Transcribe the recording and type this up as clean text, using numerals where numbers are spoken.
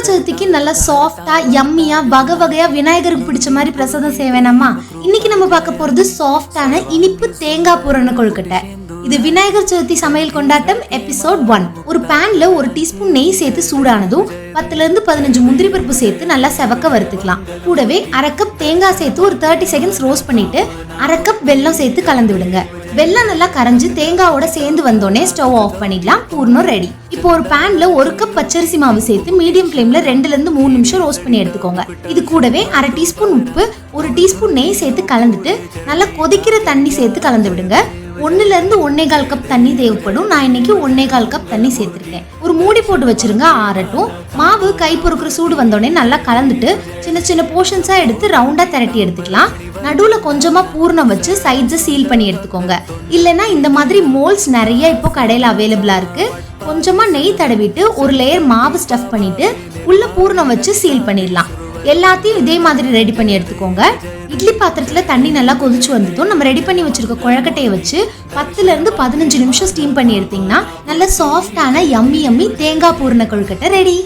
விநாயகர் சதுர்த்திக்கு நல்லா சாஃப்டா யம்மியா வகை வகையா விநாயகருக்கு பிடிச்ச மாதிரி பிரசாதம் செய்ய வேணாமா? இன்னைக்கு நம்ம பார்க்க போறது சாஃப்டான இனிப்பு தேங்காய் பூரண கொழுக்கட்டை. இது விநாயகர் சதுர்த்தி சமையல் கொண்டாட்டம் எபிசோட் 1. ஒரு பேன்ல 1 டீஸ்பூன் நெய் சேர்த்து சூடானதும் 10 to 15 முந்திரி பருப்பு சேர்த்து நல்லா செவக்க வறுத்துக்கலாம். கூடவே 1/2 கப் தேங்காய் சேர்த்து ஒரு 30 செகண்ட்ஸ் ரோஸ்ட் பண்ணிட்டு 1/2 கப் வெல்லம் சேர்த்து கலந்து விடுங்க. வெல்லம் நல்லா கரைஞ்சு தேங்காயோட சேர்ந்து வந்தோடனே ஸ்டவ் ஆஃப் பண்ணிடலாம். பூர்ணம் ரெடி. இப்போ ஒரு பேன்ல 1 கப் பச்சரிசி மாவு சேர்த்து மீடியம் ஃப்ளேம்ல 2 to 3 நிமிஷம் ரோஸ்ட் பண்ணி எடுத்துக்கோங்க. இது கூடவே 1/2 டீஸ்பூன் உப்பு, 1 டீஸ்பூன் நெய் சேர்த்து கலந்துட்டு நல்லா கொதிக்கிற தண்ணி சேர்த்து கலந்து விடுங்க. 1 to 1.25 கப் தண்ணி தேவைப்படும். நான் இன்னைக்கு 1.25 கப் தண்ணி சேர்த்திருக்கேன். ஒரு மூடி போட்டு வச்சிருங்க, ஆறட்டும். மாவு கை பொறுக்கிற சூடு வந்தோடனே நல்லா கலந்துட்டு சின்ன சின்ன போர்ஷன்ஸா எடுத்து ரவுண்டா திரட்டி எடுத்துக்கலாம். நடுவுல கொஞ்சமா பூர்ணம் வச்சு சைட்ஸை சீல் பண்ணி எடுத்துக்கோங்க. இல்லைன்னா இந்த மாதிரி மோல்ஸ் நிறைய இப்போ கடையில அவைலபிளா இருக்கு. கொஞ்சமா நெய் தடவிட்டு ஒரு லேயர் மாவு ஸ்டஃப் பண்ணிட்டு உள்ள பூர்ணம் வச்சு சீல் பண்ணிடலாம். எல்லாத்தையும் இதே மாதிரி ரெடி பண்ணி எடுத்துக்கோங்க. இட்லி பாத்திரத்துல தண்ணி நல்லா கொதிச்சு வந்ததும் நம்ம ரெடி பண்ணி வச்சிருக்க கொழக்கட்டையை வச்சு 10 to 15 நிமிஷம் ஸ்டீம் பண்ணி எடுத்தீங்கன்னா நல்ல சாஃப்டான யம்மி தேங்காய் பூரண கொழுக்கட்டை ரெடி.